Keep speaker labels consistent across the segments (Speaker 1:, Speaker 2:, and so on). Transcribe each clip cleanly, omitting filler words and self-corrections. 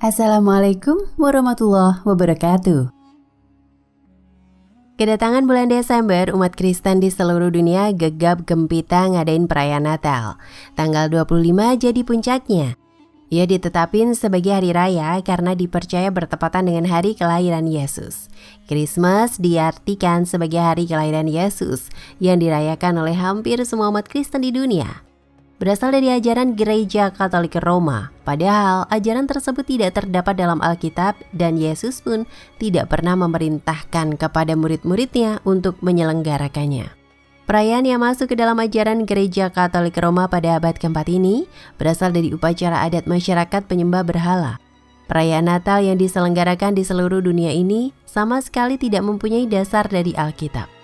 Speaker 1: Assalamualaikum warahmatullahi wabarakatuh. Kedatangan bulan Desember, umat Kristen di seluruh dunia gegap gempita ngadain perayaan Natal. Tanggal 25 jadi puncaknya. Ia ditetapin sebagai hari raya karena dipercaya bertepatan dengan hari kelahiran Yesus. Christmas diartikan sebagai hari kelahiran Yesus yang dirayakan oleh hampir semua umat Kristen di dunia. Berasal dari ajaran Gereja Katolik Roma, padahal ajaran tersebut tidak terdapat dalam Alkitab dan Yesus pun tidak pernah memerintahkan kepada murid-muridnya untuk menyelenggarakannya. Perayaan yang masuk ke dalam ajaran Gereja Katolik Roma pada abad keempat ini berasal dari upacara adat masyarakat penyembah berhala. Perayaan Natal yang diselenggarakan di seluruh dunia ini sama sekali tidak mempunyai dasar dari Alkitab.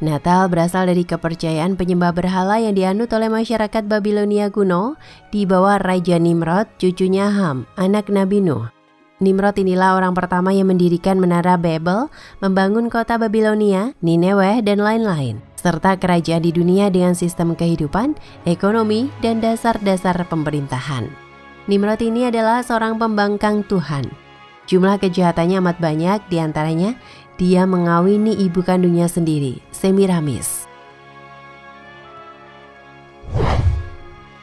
Speaker 1: Natal berasal dari kepercayaan penyembah berhala yang dianut oleh masyarakat Babilonia kuno di bawah Raja Nimrod, cucunya Ham, anak Nabi Nuh. Nimrod inilah orang pertama yang mendirikan menara Babel, membangun kota Babilonia, Nineveh, dan lain-lain, serta kerajaan di dunia dengan sistem kehidupan, ekonomi, dan dasar-dasar pemerintahan. Nimrod ini adalah seorang pembangkang Tuhan. Jumlah kejahatannya amat banyak, diantaranya dia mengawini ibu kandungnya sendiri, Semiramis.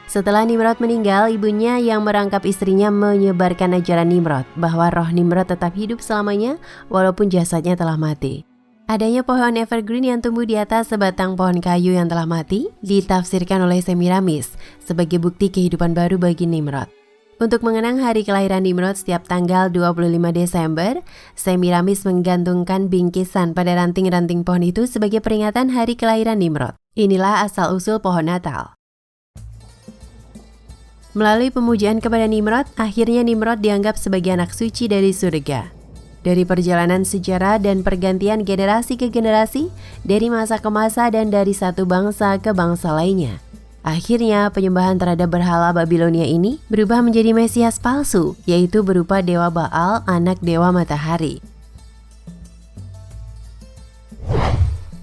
Speaker 1: Setelah Nimrod meninggal, ibunya yang merangkap istrinya menyebarkan ajaran Nimrod bahwa roh Nimrod tetap hidup selamanya walaupun jasadnya telah mati. Adanya pohon evergreen yang tumbuh di atas sebatang pohon kayu yang telah mati ditafsirkan oleh Semiramis sebagai bukti kehidupan baru bagi Nimrod. Untuk mengenang hari kelahiran Nimrod setiap tanggal 25 Desember, Semiramis menggantungkan bingkisan pada ranting-ranting pohon itu sebagai peringatan hari kelahiran Nimrod. Inilah asal-usul pohon Natal. Melalui pemujaan kepada Nimrod, akhirnya Nimrod dianggap sebagai anak suci dari surga. Dari perjalanan sejarah dan pergantian generasi ke generasi, dari masa ke masa dan dari satu bangsa ke bangsa lainnya, akhirnya penyembahan terhadap berhala Babilonia ini berubah menjadi Mesias palsu, yaitu berupa Dewa Baal, anak Dewa Matahari.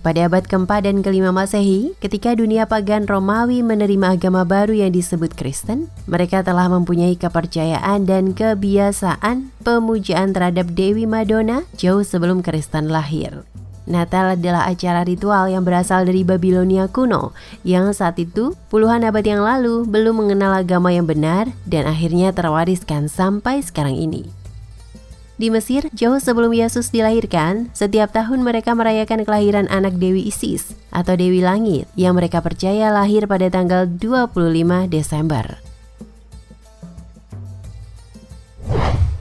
Speaker 1: Pada abad keempat dan kelima Masehi, ketika dunia pagan Romawi menerima agama baru yang disebut Kristen, mereka telah mempunyai kepercayaan dan kebiasaan pemujaan terhadap Dewi Madonna jauh sebelum Kristen lahir. Natal adalah acara ritual yang berasal dari Babilonia kuno yang saat itu puluhan abad yang lalu belum mengenal agama yang benar dan akhirnya terwariskan sampai sekarang ini. Di Mesir, jauh sebelum Yesus dilahirkan, setiap tahun mereka merayakan kelahiran anak Dewi Isis atau Dewi Langit yang mereka percaya lahir pada tanggal 25 Desember.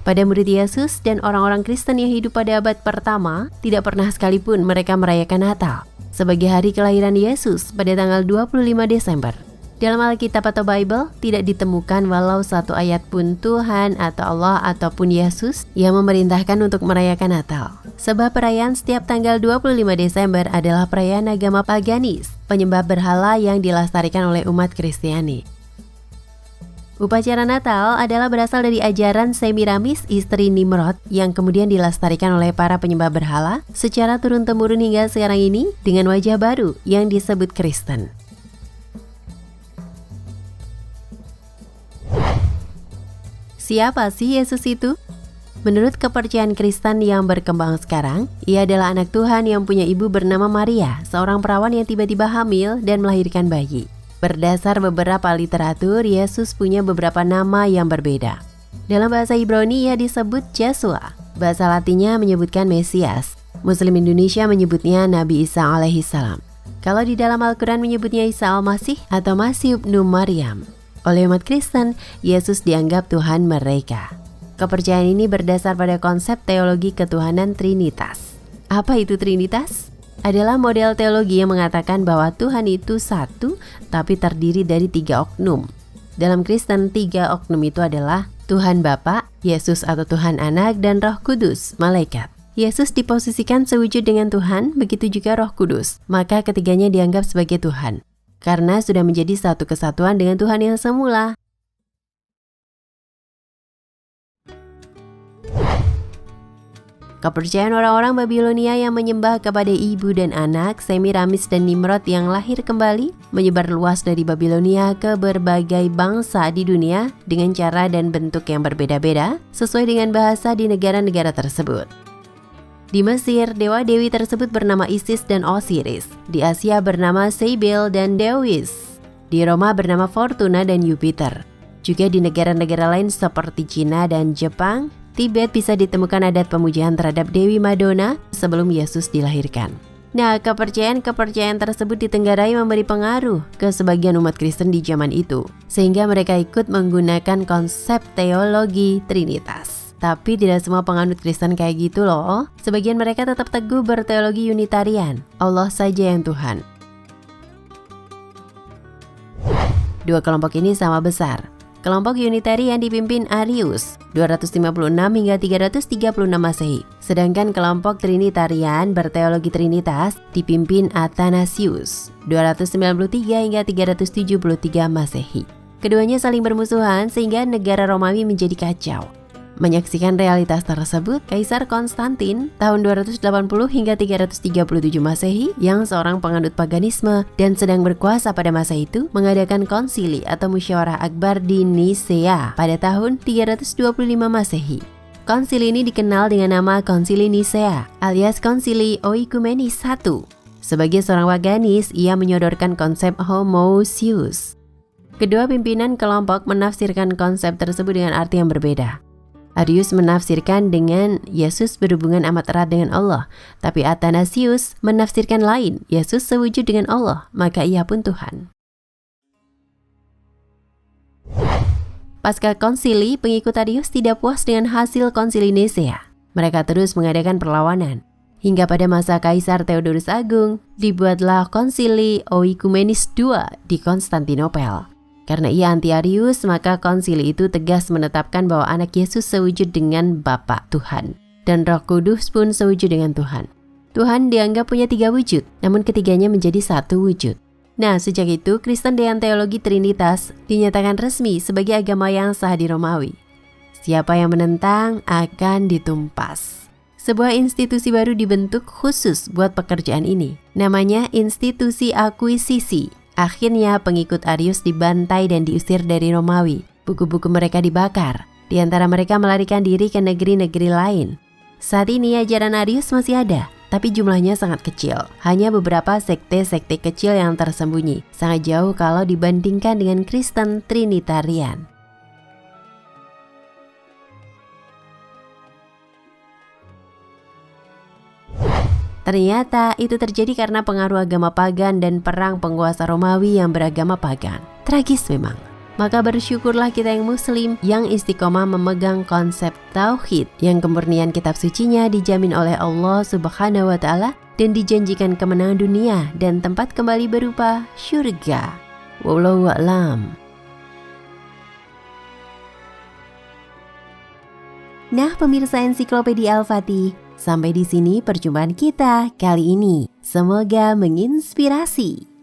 Speaker 1: Pada murid Yesus dan orang-orang Kristen yang hidup pada abad pertama, tidak pernah sekalipun mereka merayakan Natal sebagai hari kelahiran Yesus pada tanggal 25 Desember. Dalam Alkitab atau Bible, tidak ditemukan walau satu ayat pun Tuhan atau Allah ataupun Yesus yang memerintahkan untuk merayakan Natal. Sebab perayaan setiap tanggal 25 Desember adalah perayaan agama paganis, penyembah berhala yang dilestarikan oleh umat Kristiani. Upacara Natal adalah berasal dari ajaran Semiramis, istri Nimrod, yang kemudian dilestarikan oleh para penyembah berhala secara turun-temurun hingga sekarang ini dengan wajah baru yang disebut Kristen. Siapa sih Yesus itu? Menurut kepercayaan Kristen yang berkembang sekarang, ia adalah anak Tuhan yang punya ibu bernama Maria, seorang perawan yang tiba-tiba hamil dan melahirkan bayi. Berdasar beberapa literatur, Yesus punya beberapa nama yang berbeda. Dalam bahasa Ibrani ia disebut Yeshua. Bahasa Latinnya menyebutkan Mesias. Muslim Indonesia menyebutnya Nabi Isa alaihissalam. Kalau di dalam Al-Quran menyebutnya Isa al-Masih atau Masih ibnu Maryam. Oleh umat Kristen, Yesus dianggap Tuhan mereka. Kepercayaan ini berdasar pada konsep teologi ketuhanan Trinitas. Apa itu Trinitas? Adalah model teologi yang mengatakan bahwa Tuhan itu satu tapi terdiri dari 3 oknum. Dalam Kristen, 3 oknum itu adalah Tuhan Bapa, Yesus atau Tuhan Anak, dan Roh Kudus, malaikat. Yesus diposisikan sewujud dengan Tuhan, begitu juga Roh Kudus. Maka ketiganya dianggap sebagai Tuhan, karena sudah menjadi satu kesatuan dengan Tuhan yang semula. Kepercayaan orang-orang Babilonia yang menyembah kepada ibu dan anak, Semiramis dan Nimrod yang lahir kembali, menyebar luas dari Babilonia ke berbagai bangsa di dunia dengan cara dan bentuk yang berbeda-beda, sesuai dengan bahasa di negara-negara tersebut. Di Mesir, dewa-dewi tersebut bernama Isis dan Osiris. Di Asia bernama Cybele dan Dewis. Di Roma bernama Fortuna dan Jupiter. Juga di negara-negara lain seperti Cina dan Jepang, Tibet bisa ditemukan adat pemujaan terhadap Dewi Madonna sebelum Yesus dilahirkan. Nah, kepercayaan tersebut ditenggarai memberi pengaruh ke sebagian umat Kristen di zaman itu, sehingga mereka ikut menggunakan konsep teologi Trinitas. Tapi tidak semua penganut Kristen kayak gitu loh. Sebagian mereka tetap teguh berteologi Unitarian, Allah saja yang Tuhan. Dua kelompok ini sama besar. Kelompok Unitarian dipimpin Arius 256 hingga 336 Masehi. Sedangkan kelompok Trinitarian berteologi Trinitas dipimpin Athanasius 293 hingga 373 Masehi. Keduanya saling bermusuhan sehingga negara Romawi menjadi kacau. Menyaksikan realitas tersebut, Kaisar Konstantin tahun 280 hingga 337 Masehi yang seorang penganut paganisme dan sedang berkuasa pada masa itu mengadakan konsili atau musyawarah akbar di Nisea pada tahun 325 Masehi. Konsili ini dikenal dengan nama Konsili Nisea alias Konsili Oikumenis I. Sebagai seorang paganis, ia menyodorkan konsep homoousios. Kedua pimpinan kelompok menafsirkan konsep tersebut dengan arti yang berbeda. Arius menafsirkan dengan Yesus berhubungan amat erat dengan Allah, tapi Athanasius menafsirkan lain, Yesus sewujud dengan Allah, maka ia pun Tuhan. Pasca konsili, pengikut Arius tidak puas dengan hasil konsili Nisea. Mereka terus mengadakan perlawanan. Hingga pada masa Kaisar Theodorus Agung, dibuatlah konsili Oikumenis II di Konstantinopel. Karena ia anti-Arius, maka konsili itu tegas menetapkan bahwa anak Yesus sewujud dengan Bapa Tuhan. Dan Roh Kudus pun sewujud dengan Tuhan. Tuhan dianggap punya 3 wujud, namun ketiganya menjadi 1 wujud. Nah, sejak itu Kristen dengan teologi Trinitas dinyatakan resmi sebagai agama yang sah di Romawi. Siapa yang menentang akan ditumpas. Sebuah institusi baru dibentuk khusus buat pekerjaan ini. Namanya Institusi Akuisisi. Akhirnya pengikut Arius dibantai dan diusir dari Romawi. Buku-buku mereka dibakar. Di antara mereka melarikan diri ke negeri-negeri lain. Saat ini ajaran Arius masih ada, tapi jumlahnya sangat kecil. Hanya beberapa sekte-sekte kecil yang tersembunyi. Sangat jauh kalau dibandingkan dengan Kristen Trinitarian. Ternyata itu terjadi karena pengaruh agama pagan dan perang penguasa Romawi yang beragama pagan. Tragis memang. Maka bersyukurlah kita yang muslim yang istiqomah memegang konsep tauhid yang kemurnian kitab sucinya dijamin oleh Allah Subhanahu wa taala dan dijanjikan kemenangan dunia dan tempat kembali berupa syurga. Wallahu a'lam. Nah, pemirsa Ensiklopedia Al-Fatih, sampai di sini perjumpaan kita kali ini. Semoga menginspirasi.